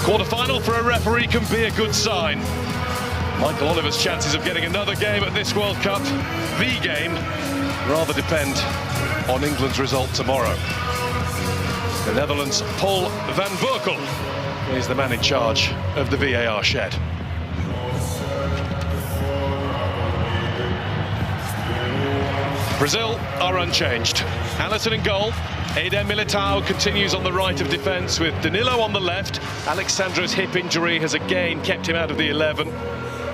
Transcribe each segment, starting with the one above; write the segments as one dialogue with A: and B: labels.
A: Quarter-final for a referee can be a good sign. Michael Oliver's chances of getting another game at this World Cup, the game, rather depend on England's result tomorrow. The Netherlands' Paul van Boekel is the man in charge of the VAR shed. Brazil are unchanged. Alisson in goal. Eder Militao continues on the right of defence with Danilo on the left. Alexandro's hip injury has again kept him out of the 11.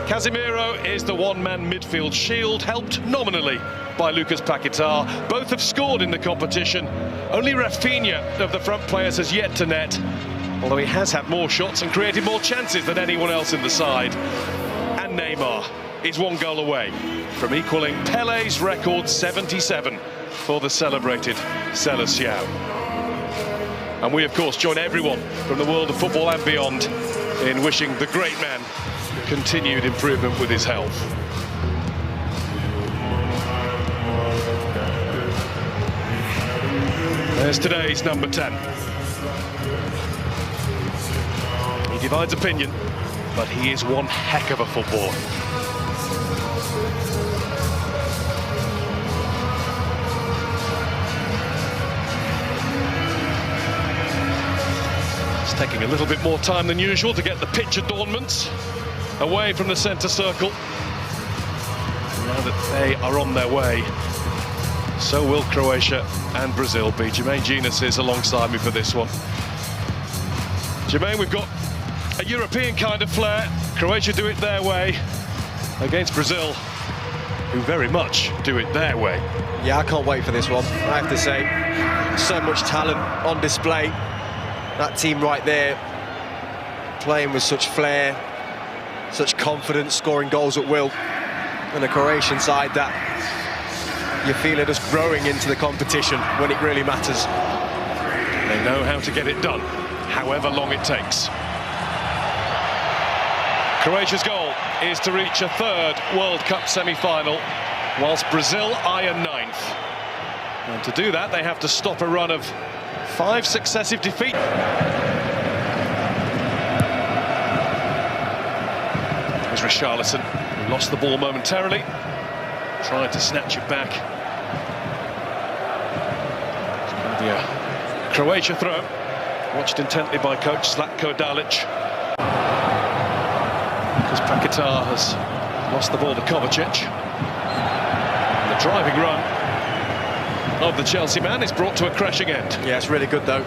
A: Casemiro is the one-man midfield shield, helped nominally by Lucas Paquetá. Both have scored in the competition. Only Rafinha of the front players has yet to net, although he has had more shots and created more chances than anyone else in the side. And Neymar is one goal away from equalling Pele's record 77 for the celebrated Selecao. And we, of course, join everyone from the world of football and beyond in wishing the great man continued improvement with his health. There's today's number 10. He divides opinion, but he is one heck of a footballer. It's taking a little bit more time than usual to get the pitch adornments away from the centre circle. Now that they are on their way, so will Croatia and Brazil be. Jermaine Genius is alongside me for this one. Jermaine, we've got a European kind of flair. Croatia do it their way against Brazil, who very much do it their way.
B: Yeah, I can't wait for this one. I have to say, so much talent on display. That team right there, playing with such flair, such confidence, scoring goals at will. And the Croatian side that you feel it just growing into the competition when it really matters.
A: They know how to get it done, however long it takes. Croatia's goal is to reach a third World Cup semi-final, whilst Brazil eye a ninth. And to do that, they have to stop a run of 5 successive defeats. There's Richarlison, who lost the ball momentarily, tried to snatch it back. It's going to be a Croatia throw, watched intently by coach Zlatko Dalic. Because Paquetá has lost the ball to Kovacic. And the driving run of the Chelsea man is brought to a crashing end.
B: Yeah, it's really good though.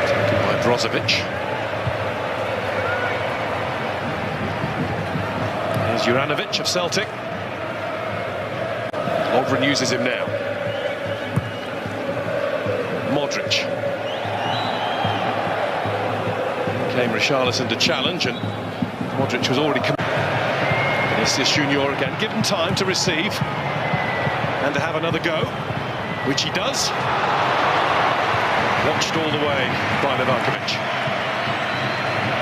A: Taken by Brozovic. Here's Juranovic of Celtic. Lovren uses him now. Modric. Came Richarlison to challenge, and Modric was already coming. Vinicius Junior again, given time to receive and to have another go, which he does. Watched all the way by Livakovic.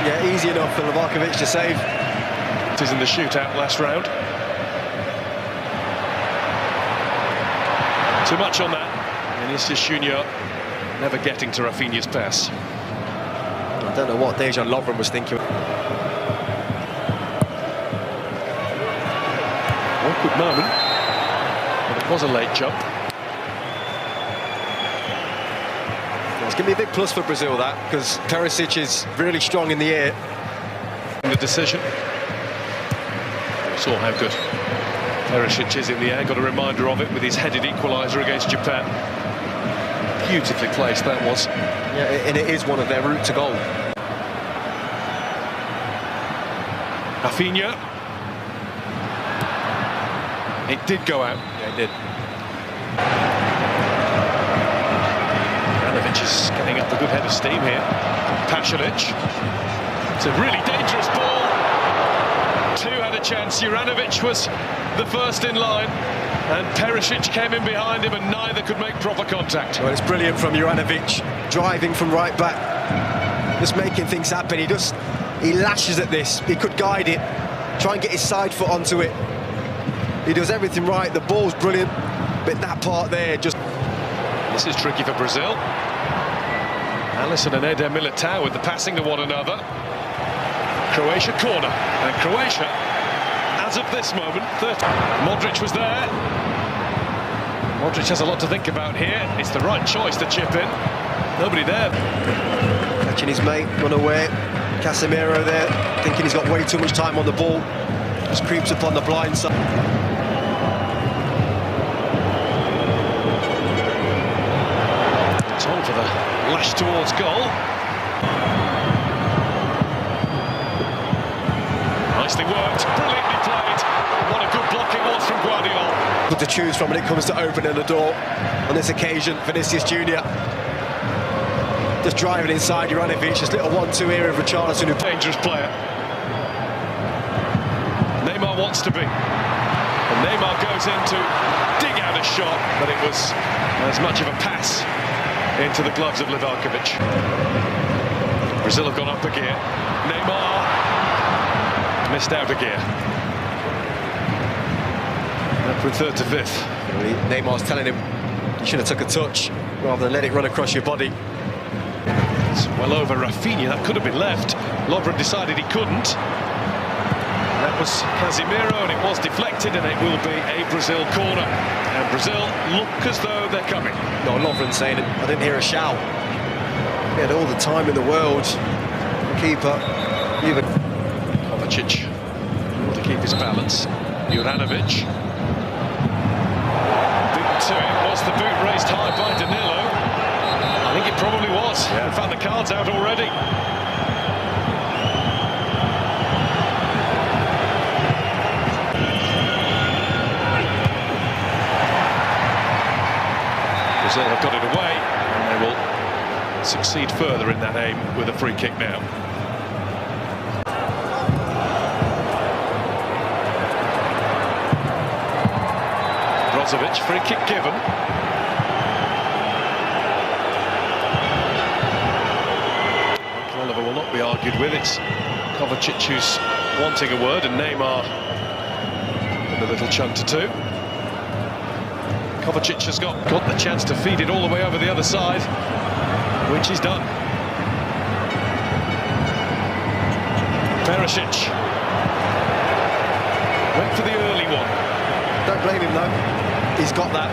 B: Yeah, easy enough for Livakovic to save.
A: It is in the shootout last round. Too much on that. Vinicius Junior never getting to Rafinha's pass.
B: I don't know what Dejan Lovren was thinking.
A: Awkward moment. But it was a late jump.
B: It's going to be a big plus for Brazil, that, because Perisic is really strong in the air.
A: The decision. We saw how good Perisic is in the air. Got a reminder of it with his headed equaliser against Japan. Beautifully placed that was.
B: Yeah, and it is one of their route to goal.
A: Rafinha. It did go out.
B: Yeah, it did.
A: Juranovic is getting up a good head of steam here. Pasalic. It's a really dangerous ball. Two had a chance. Juranovic was the first in line, and Perisic came in behind him, and neither could make proper contact.
B: Well, it's brilliant from Juranovic, driving from right back, just making things happen. He lashes at this. He could guide it, try and get his side foot onto it. He does everything right. The ball's brilliant, but that part there just...
A: This is tricky for Brazil. Alisson and Eder Militao with the passing to one another. Croatia corner, and Croatia, as of this moment, Modric was there. Modric has a lot to think about here. It's the right choice to chip in. Nobody there.
B: Catching his mate, run away. Casemiro there, thinking he's got way too much time on the ball. Just creeps upon the blind side.
A: It's on for the lash towards goal. Nicely worked, brilliantly played. What a good block it was from Guardiola.
B: Good to choose from when it comes to opening the door. On this occasion, Vinicius Junior just driving inside Juranovic, just little 1-2 here of Richarlison, who
A: dangerous player. Neymar wants to be. And Neymar goes in to dig out a shot, but it was as much of a pass into the gloves of Livakovic. Brazil have gone up a gear. Neymar missed out a gear. Up from third to fifth.
B: Neymar's telling him you should have took a touch rather than let it run across your body.
A: It's well over Rafinha, that could have been left. Lovren decided he couldn't. That was Casemiro, and it was deflected, and it will be a Brazil corner. And Brazil look as though they're coming.
B: No, Lovren saying it. I didn't hear a shout. He had all the time in the world. The keeper, even
A: Kovacic, able to keep his balance. Juranovic. Boot to it. Was the boot raised high by Danilo? I think it probably was.
B: Yeah.
A: In fact, the card's out already. Brazil have got it away, and they will succeed further in that aim with a free kick now. Brozovic, free kick given. Oliver will not be argued with. It's Kovacic who's wanting a word, and Neymar with a little chunk to two. Kovacic has got the chance to feed it all the way over the other side, which he's done. Perisic went for the early one.
B: don't blame him though. He's got that.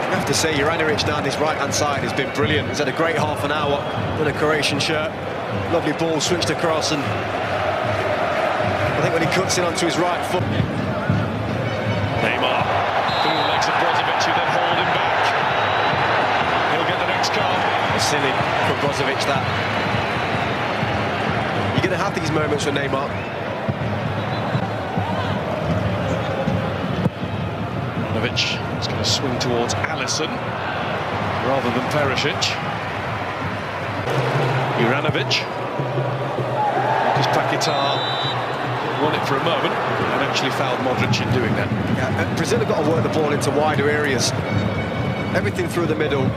B: I have to say, Juranovic down his right-hand side has been brilliant. He's had a great half an hour in a Croatian shirt. Lovely ball switched across, and I think when he cuts in onto his right foot.
A: Neymar through the legs of Brozovic, who then hold him back. He'll get the next card.
B: It's silly for Brozovic, that. You're going to have these moments with Neymar.
A: Juranovic is going to swing towards Alisson rather than Perisic. Juranovic. Because Paquetá won it for a moment and actually fouled Modric in doing that.
B: Yeah, Brazil have got to work the ball into wider areas. Everything through the middle.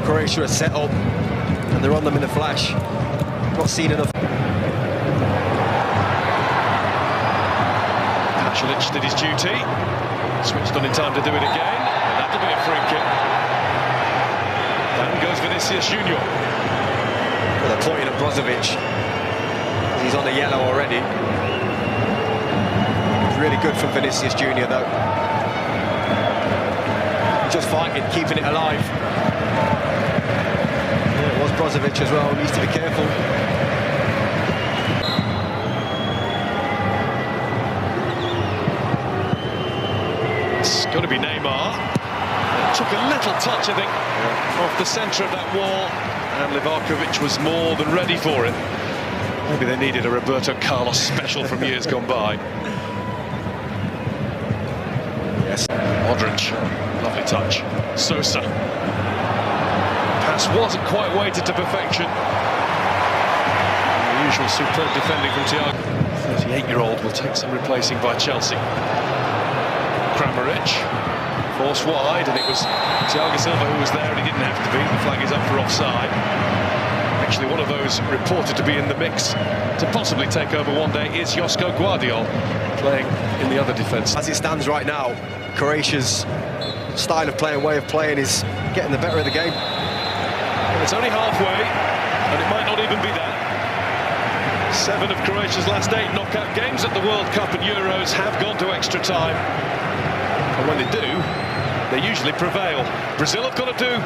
B: Croatia are set up and they're on them in a flash. Not seen enough.
A: Pasalic did his duty. Switched on in time to do it again, and that'll be a free kick. Down goes Vinicius Junior.
B: Well, they're pointing at Brozovic. He's on a yellow already. It's really good from Vinicius Junior, though. Just fighting, keeping it alive. Yeah, it was Brozovic as well. Needs to be careful.
A: It's got to be Neymar. It took a little touch, I think, off the centre of that wall, and Livakovic was more than ready for it. Maybe they needed a Roberto Carlos special from years gone by.
B: Yes.
A: Modric, lovely touch. Sosa. Pass wasn't quite weighted to perfection. The usual superb defending from Thiago. 38-year-old will take some replacing by Chelsea. Kramaric, forced wide, and it was Thiago Silva who was there, and he didn't have to be. The flag is up for offside. Actually, one of those reported to be in the mix to possibly take over one day is Josko Guardiola, playing in the other defence.
B: As it stands right now, Croatia's style of play and way of playing is getting the better of the game.
A: It's only halfway, and it might not even be that. 7 of Croatia's last 8 knockout games at the World Cup and Euros have gone to extra time. And when they do, they usually prevail. Brazil have got to do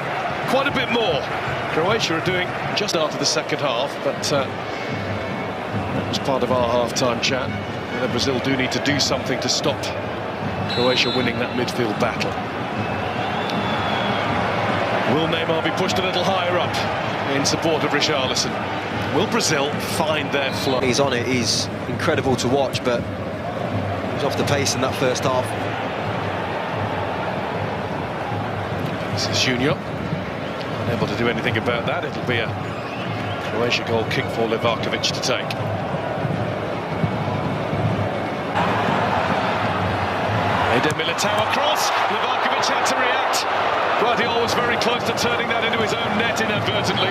A: quite a bit more. Croatia are doing just after the second half, but that was part of our half-time chat. And Brazil do need to do something to stop Croatia winning that midfield battle. Will Neymar be pushed a little higher up in support of Richarlison? Will Brazil find their flow?
B: He's on it, he's incredible to watch, but he was off the pace in that first half.
A: This is Junior, unable to do anything about that. It'll be a Croatia goal kick for Livakovic to take. Militao across, Livakovic had to react. Guardiola was very close to turning that into his own net inadvertently.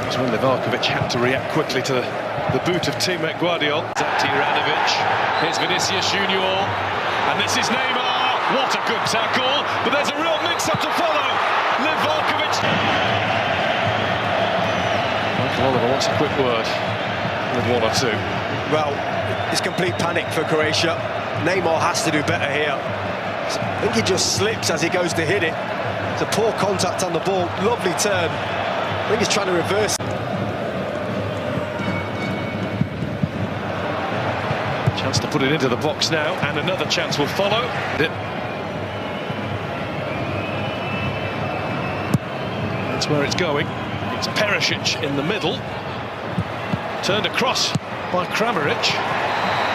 A: That's when Livakovic had to react quickly to the boot of teammate Guardiola. Tiranovic, here's Vinicius Junior, and this is Neymar. What a good tackle, but there's a real mix-up to follow. Livakovic. Oliver wants a quick word with 1 or 2.
B: Well, it's complete panic for Croatia. Neymar has to do better here. I think he just slips as he goes to hit it. It's a poor contact on the ball, lovely turn. I think he's trying to reverse.
A: Chance to put it into the box now, and another chance will follow. That's where it's going. It's Perisic in the middle, turned across by Kramaric,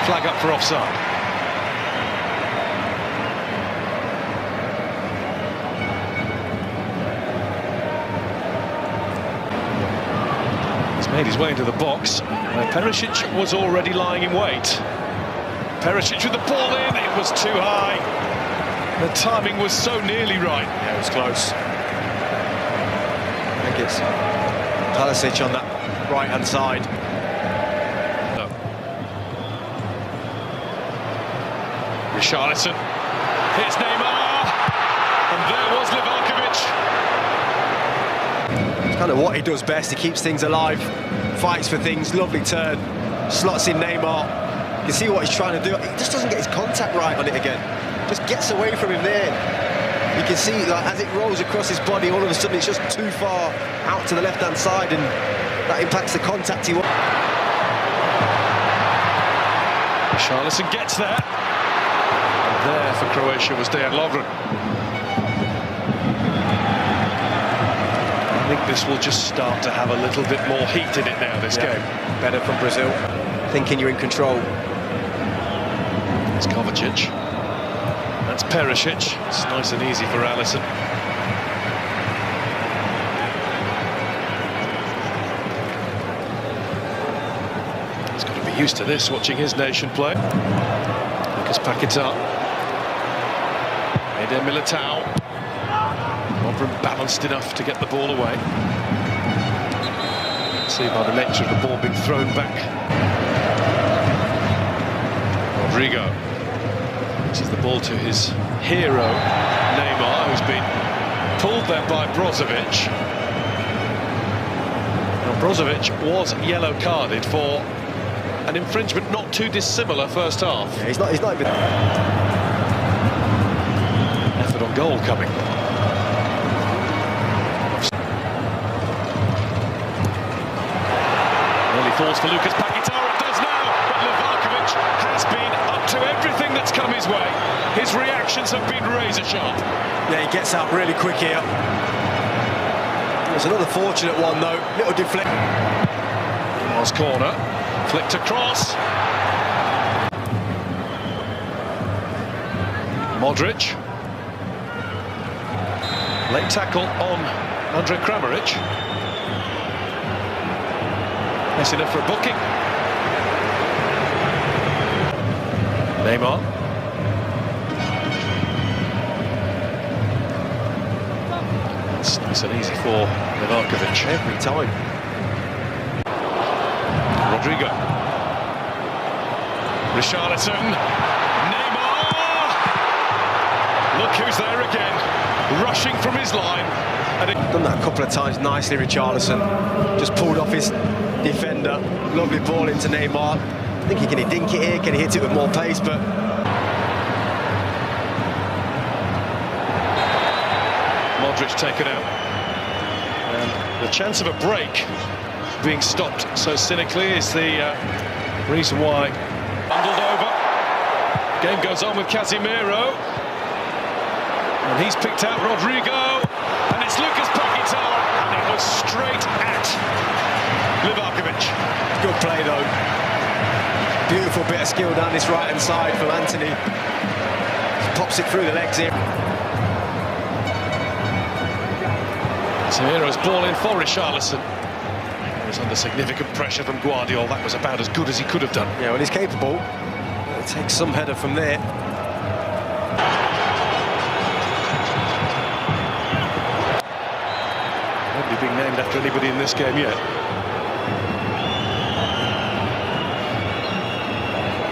A: flag up for offside. He's made his way into the box, where Perisic was already lying in wait. Perisic with the ball in, it was too high. The timing was so nearly right.
B: Yeah, it was close. I think it's Perisic on that right-hand side.
A: No. Richarlison. Here's Neymar. And there was Livakovic.
B: It's kind of what he does best. He keeps things alive, fights for things, lovely turn, slots in Neymar. You can see what he's trying to do. He just doesn't get his contact right on it again. Just gets away from him there. You can see, like, as it rolls across his body, all of a sudden it's just too far out to the left-hand side, and that impacts the contact he wants.
A: Richarlison gets there. And there for Croatia was Dejan Lovren. I think this will just start to have a little bit more heat in it now, this game.
B: Better from Brazil, thinking you're in control.
A: It's Kovacic. That's Perisic. It's nice and easy for Alisson. He's got to be used to this, watching his nation play. Lucas Paquetá. Militao. Lovren balanced enough to get the ball away. See by the nature of the ball being thrown back. Rodrigo. This is the ball to his hero, Neymar, who's been pulled there by Brozovic. Now, Brozovic was yellow carded for an infringement not too dissimilar first half.
B: Yeah, he's not even...
A: Effort on goal coming. Nearly falls for Lucas Paquetá, it does now, but Livakovic has been up to everything that's come his way. His reactions have been razor sharp.
B: Yeah, he gets out really quick here. There's another fortunate one though, little deflect.
A: Nemar's corner, flicked across. Modric. Late tackle on Andre Kramaric. That's enough for a booking. Neymar. It's nice and easy for Livakovic.
B: Every time.
A: Rodrigo. Richarlison. Neymar. Look who's there again, rushing from his line. And
B: Done that a couple of times nicely, Richarlison. Just pulled off his defender. Lovely ball into Neymar. I think can he dink it here? Can he hit it with more pace? But
A: Modric taken out. And the chance of a break being stopped so cynically is the reason why. Bundled over. Game goes on with Casemiro. And he's picked out Rodrigo. And it's Lucas Paquetá. And it was straight at Livakovic.
B: good play though. Beautiful bit of skill down this right-hand side from Anthony. Just pops it through the legs here.
A: Casemiro's ball in for Richarlison. He was under significant pressure from Guardiola. That was about as good as he could have done.
B: Yeah, well, he's capable. He'll take some header from there.
A: Nobody being named after anybody in this game yet.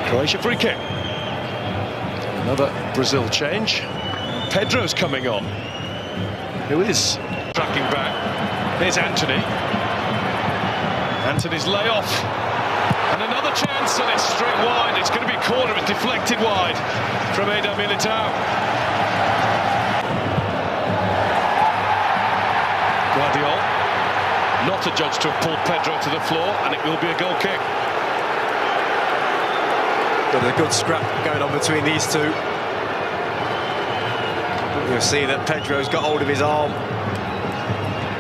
A: Croatia free kick. Another Brazil change. Pedro's coming on. Who is tracking back? Here's Anthony. Anthony's layoff. And another chance, and it's straight wide. It's going to be a corner. It's deflected wide from Eder Militao. Guardiola, not adjudged to have pulled Pedro to the floor, and it will be a goal kick.
B: But a good scrap going on between these two. You'll see that Pedro's got hold of his arm.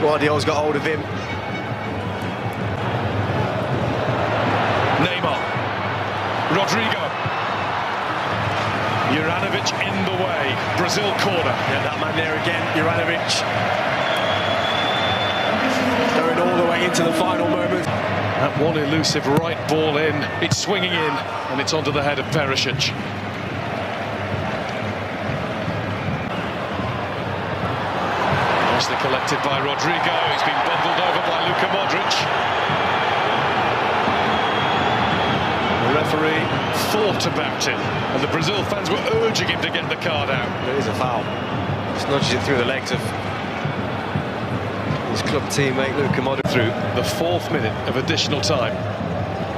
B: Guardiola's got hold of him.
A: Neymar. Rodrigo. Juranovic in the way. Brazil corner.
B: Yeah, that man there again, Juranovic. Going all the way into the final moment.
A: That one elusive right ball in. It's swinging in, and it's onto the head of Perisic. Nicely collected by Rodrigo. He's been bundled over by Luka Modric. The referee thought about it, and the Brazil fans were urging him to get the card out.
B: It is a foul. Just nudges it through the legs of his club teammate Luka Modric.
A: Through the 4th minute of additional time,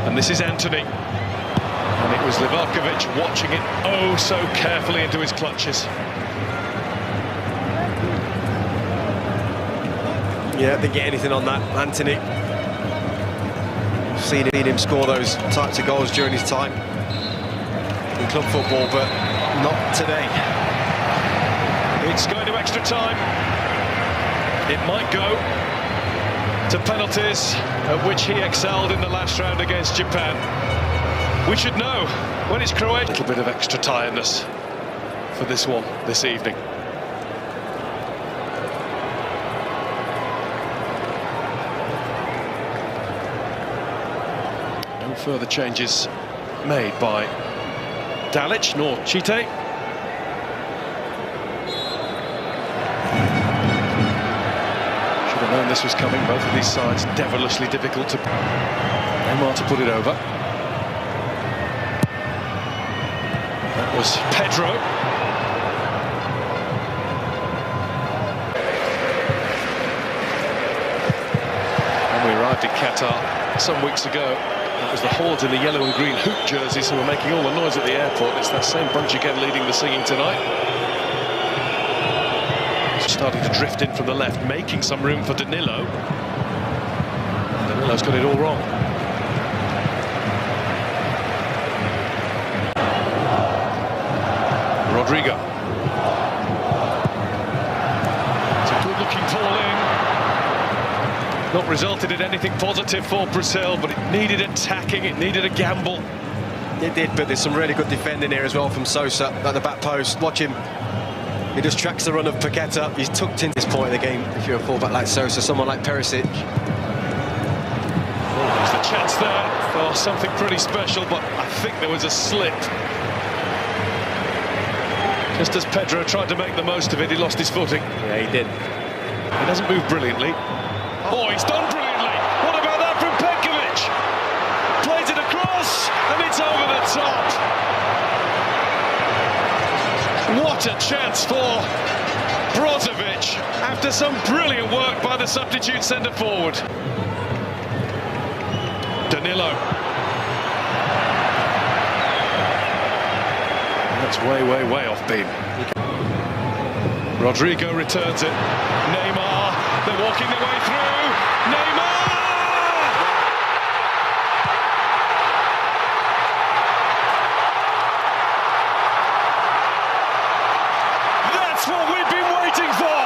A: and this is Anthony, and it was Livakovic watching it oh so carefully into his clutches.
B: Yeah, didn't get anything on that, Anthony. Seen him score those types of goals during his time in club football, but not today.
A: It's going to extra time. It might go to penalties, at which he excelled in the last round against Japan. We should know when it's Croatia. A little bit of extra tiredness for this one this evening. No further changes made by Dalic nor Chite. Known this was coming. Both of these sides devilishly difficult to. Neymar to put it over. That was Pedro. When we arrived in Qatar some weeks ago, it was the hordes in the yellow and green hoop jerseys who were making all the noise at the airport. It's that same bunch again leading the singing tonight. Starting to drift in from the left, making some room for Danilo. Danilo's got it all wrong. Rodrigo. It's a good-looking ball in. Not resulted in anything positive for Brazil, but it needed attacking, it needed a gamble.
B: It did, but there's some really good defending here as well from Sosa at the back post. Watch him. He just tracks the run of Paquetá. He's tucked in this point of the game. If you're a fullback like Sosa, someone like Perisic.
A: There's the chance there for something pretty special, but I think there was a slip. Just as Pedro tried to make the most of it, he lost his footing.
B: Yeah, he did.
A: He doesn't move brilliantly. Oh, he's done brilliantly! What about that from Petkovic? Plays it across, and it's over the top. What a chance for Brozovic after some brilliant work by the substitute centre-forward. Danilo. That's way off beam. Rodrigo returns it. Neymar, they're walking their way through. Neymar! That's what we've been waiting for!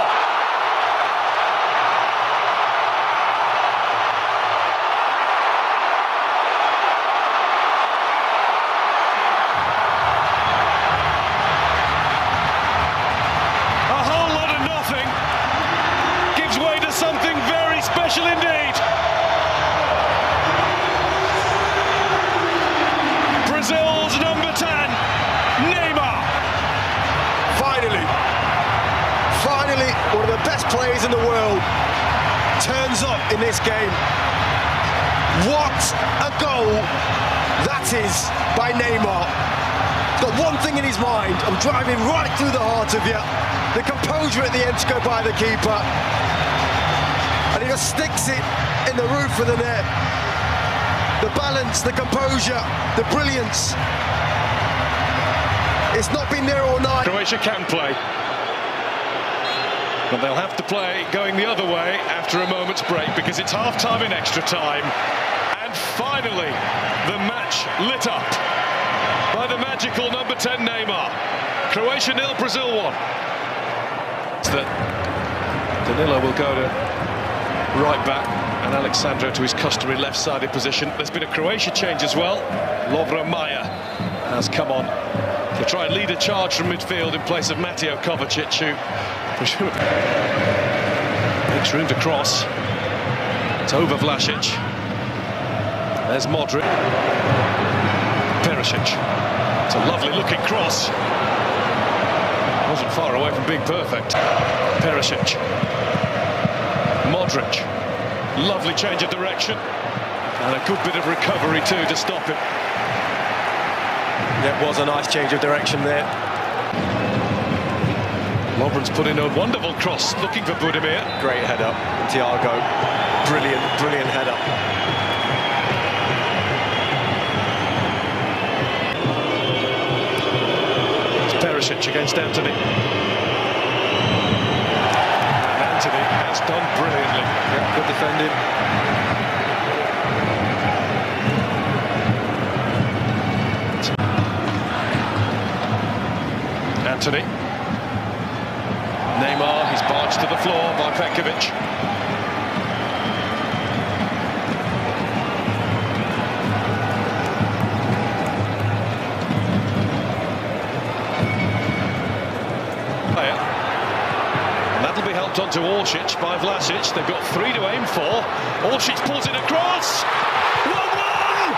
A: Something very special indeed. Brazil's number 10, Neymar.
B: Finally, one of the best players in the world turns up in this game. What a goal that is by Neymar. He's got one thing in his mind: I'm driving right through the heart of you. The composure at the end to go by the keeper. And he just sticks it in the roof of the net. The balance, the composure, the brilliance. It's not been there all night.
A: Croatia can play. But they'll have to play going the other way after a moment's break because it's half-time in extra time. And finally, the match lit up by the magical number 10 Neymar. Croatia 0, Brazil 1. It's that Danilo will go to right back, and Alexandro to his customary left-sided position. There's been a Croatia change as well. Lovro Majer has come on to try and lead a charge from midfield in place of Mateo Kovacic, who makes room to cross. It's over Vlasic. There's Modric. Perisic. It's a lovely-looking cross. Wasn't far away from being perfect. Perisic. Modric, lovely change of direction and a good bit of recovery too to stop him.
B: Yeah, it was a nice change of direction there.
A: Lovren's put in a wonderful cross, looking for Budimir.
B: Great header, Thiago. Brilliant header.
A: It's Perisic against Anthony. Anthony has done brilliantly.
B: Yeah, good defending.
A: Anthony. Neymar, he's barged to the floor by Petkovic. Onto Orsic by Vlasic. They've got 3 to aim for. Orsic pulls it across. 1-1!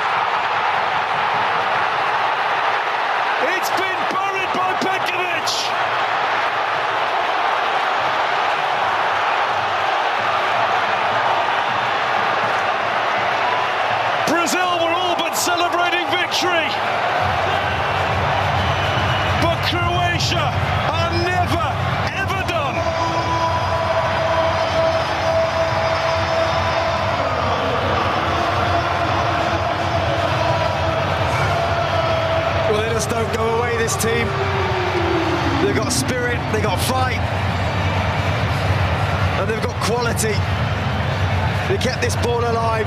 A: It's been buried by Petkovic. Brazil were all but celebrating victory. But Croatia are never, ever done.
B: Don't go away, this team. They've got spirit, they've got fight, and they've got quality. They kept this ball alive.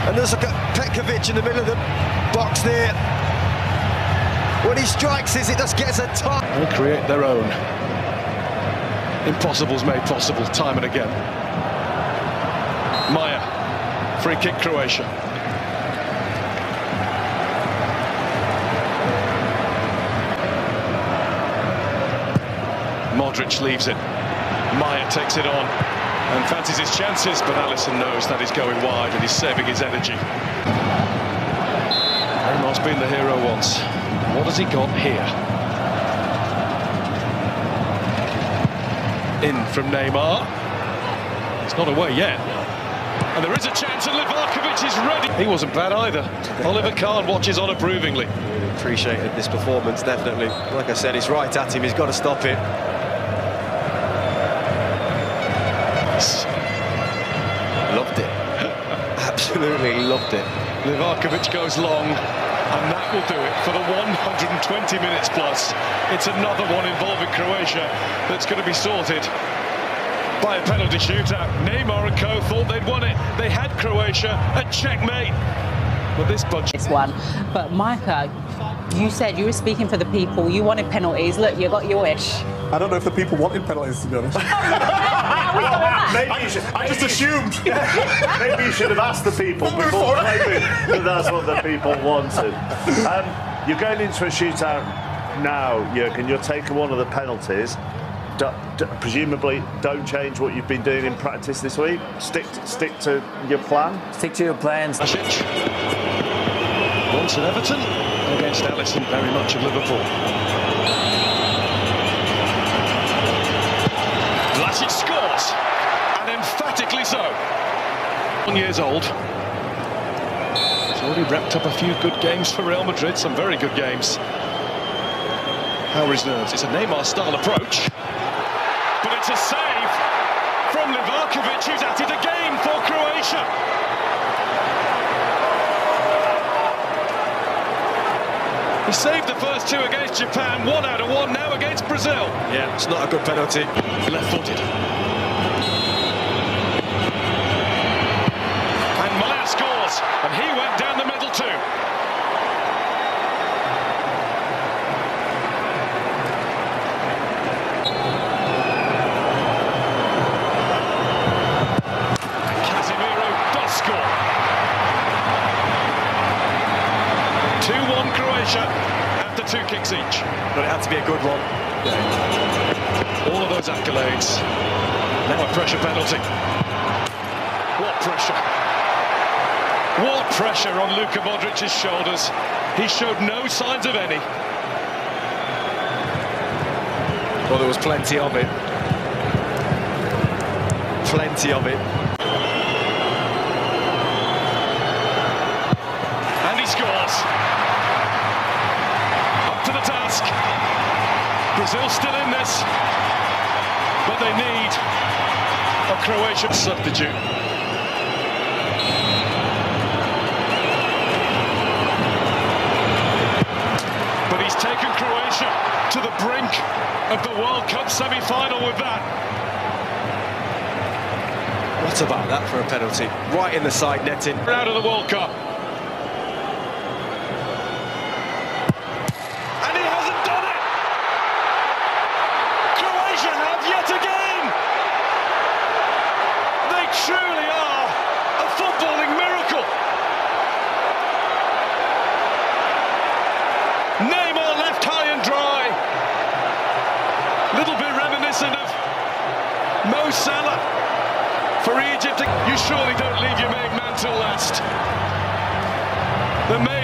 B: And let's look at Petkovic in the middle of the box there. When he strikes this, it just gets a touch.
A: They create their own. Impossible's made possible time and again. Majer, free kick Croatia. Modric leaves it. Majer takes it on and fancies his chances, but Alisson knows that he's going wide and he's saving his energy. Neymar's been the hero once. What has he got here? In from Neymar. It's not away yet. And there is a chance, and Livakovic is ready. He wasn't bad either. Oliver Kahn watches on approvingly.
B: appreciated this performance, definitely. Like I said, it's right at him, he's got to stop it. Loved it. Absolutely loved it.
A: Livakovic goes long, and that will do it for the 120 minutes plus. It's another one involving Croatia that's going to be sorted by a penalty shootout. Neymar and co thought they'd won it. They had Croatia at checkmate. But this bunch...
C: This one. But Micah, you said you were speaking for the people. You wanted penalties. Look, you got your wish.
D: I don't know if the people wanted penalties, to be honest.
E: I just assumed. Maybe you should have asked the people before claiming that that's what the people wanted. You're going into a shootout now, Jurgen. You're taking one of the penalties. Presumably, don't change what you've been doing in practice this week. Stick to your plan.
F: Stick to your plans.
A: Vlasic, once at Everton, against Alisson, very much of Liverpool. Vlasic scores, and emphatically so. 1 year old. He's already wrapped up a few good games for Real Madrid, some very good games. How are his nerves? It's a Neymar-style approach. But it's a save from Livakovic, who's at it again for Croatia. He saved the first two against Japan, 1 out of 1 now against Brazil.
B: Yeah, it's not a good penalty.
A: Left-footed. And Maya scores, and he went down the middle too. Score. 2-1 Croatia after 2 kicks each.
B: But it had to be a good one.
A: All of those accolades. Now a pressure penalty. What pressure. What pressure on Luka Modric's shoulders. He showed no signs of any.
B: Well, there was plenty of it. Plenty of it.
A: Scores. Up to the task. Brazil still in this, but they need a Croatian substitute. But he's taken Croatia to the brink of the World Cup semi-final with that.
B: What about that for a penalty? Right in the side netting.
A: We're out of the World Cup. Truly are a footballing miracle. Neymar left high and dry. Little bit reminiscent of Mo Salah for Egypt. You surely don't leave your main man till last. The main